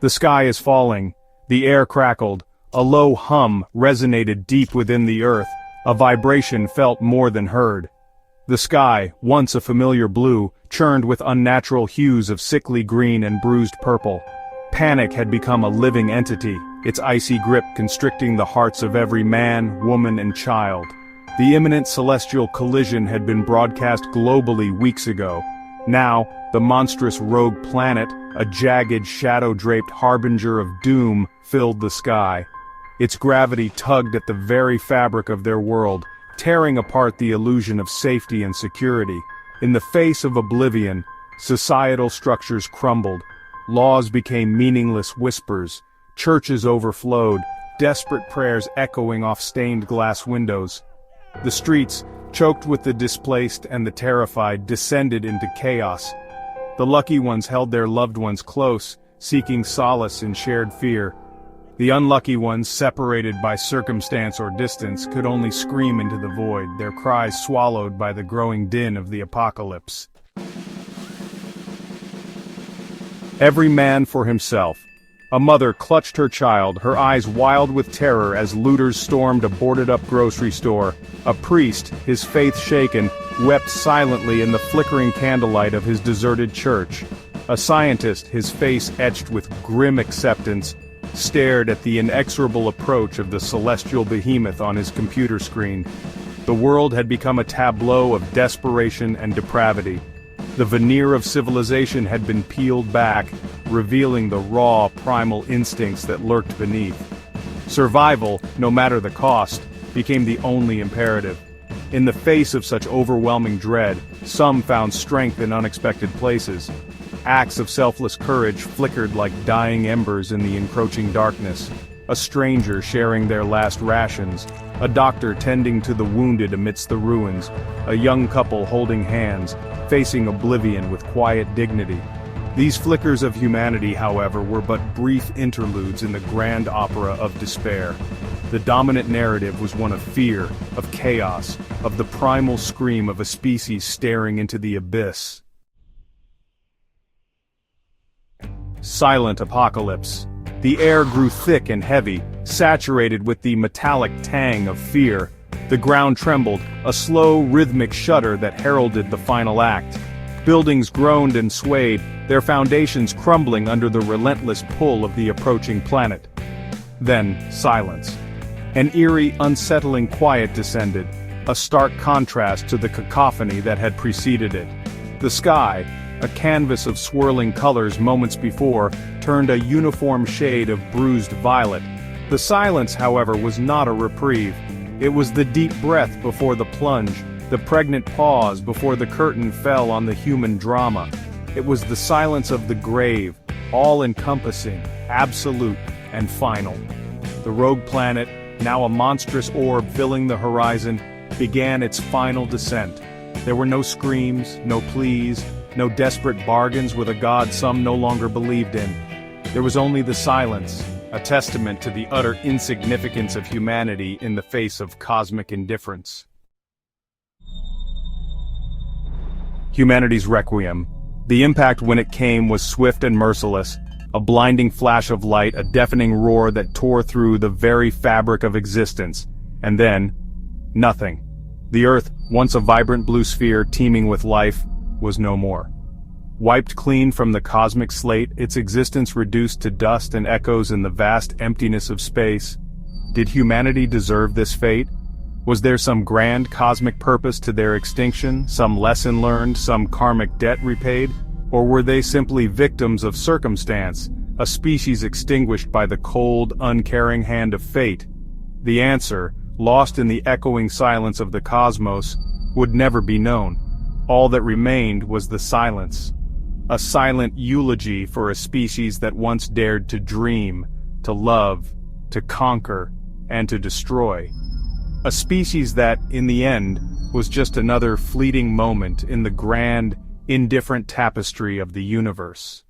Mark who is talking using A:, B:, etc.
A: The sky is falling, the air crackled, a low hum resonated deep within the earth, a vibration felt more than heard. The sky, once a familiar blue, churned with unnatural hues of sickly green and bruised purple. Panic had become a living entity, its icy grip constricting the hearts of every man, woman, and child. The imminent celestial collision had been broadcast globally weeks ago. Now, the monstrous rogue planet, a jagged, shadow-draped harbinger of doom, filled the sky. Its gravity tugged at the very fabric of their world, tearing apart the illusion of safety and security. In the face of oblivion, societal structures crumbled. Laws became meaningless whispers. Churches overflowed, desperate prayers echoing off stained glass windows. The streets, choked with the displaced and the terrified, descended into chaos. The lucky ones held their loved ones close, seeking solace in shared fear. The unlucky ones, separated by circumstance or distance, could only scream into the void, their cries swallowed by the growing din of the apocalypse. Every man for himself. A mother clutched her child, her eyes wild with terror as looters stormed a boarded-up grocery store. A priest, his faith shaken, wept silently in the flickering candlelight of his deserted church. A scientist, his face etched with grim acceptance, stared at the inexorable approach of the celestial behemoth on his computer screen. The world had become a tableau of desperation and depravity. The veneer of civilization had been peeled back, revealing the raw, primal instincts that lurked beneath. Survival, no matter the cost, became the only imperative. In the face of such overwhelming dread, some found strength in unexpected places. Acts of selfless courage flickered like dying embers in the encroaching darkness. A stranger sharing their last rations, a doctor tending to the wounded amidst the ruins, a young couple holding hands, facing oblivion with quiet dignity. These flickers of humanity, however, were but brief interludes in the grand opera of despair. The dominant narrative was one of fear, of chaos, of the primal scream of a species staring into the abyss. Silent apocalypse. The air grew thick and heavy, saturated with the metallic tang of fear. The ground trembled, a slow, rhythmic shudder that heralded the final act. Buildings groaned and swayed, their foundations crumbling under the relentless pull of the approaching planet. Then, silence. An eerie, unsettling quiet descended, a stark contrast to the cacophony that had preceded it. The sky, a canvas of swirling colors moments before, turned a uniform shade of bruised violet. The silence, however, was not a reprieve. It was the deep breath before the plunge, the pregnant pause before the curtain fell on the human drama. It was the silence of the grave, all-encompassing, absolute, and final. The rogue planet, now a monstrous orb filling the horizon, began its final descent. There were no screams, no pleas, no desperate bargains with a god some no longer believed in. There was only the silence, a testament to the utter insignificance of humanity in the face of cosmic indifference. Humanity's requiem. The impact when it came was swift and merciless, a blinding flash of light, a deafening roar that tore through the very fabric of existence. And then, nothing. The Earth, once a vibrant blue sphere teeming with life, was no more. Wiped clean from the cosmic slate, its existence reduced to dust and echoes in the vast emptiness of space. Did humanity deserve this fate? Was there some grand cosmic purpose to their extinction, some lesson learned, some karmic debt repaid? Or were they simply victims of circumstance, a species extinguished by the cold, uncaring hand of fate? The answer, lost in the echoing silence of the cosmos, would never be known. All that remained was the silence. A silent eulogy for a species that once dared to dream, to love, to conquer, and to destroy. A species that, in the end, was just another fleeting moment in the grand, indifferent tapestry of the universe.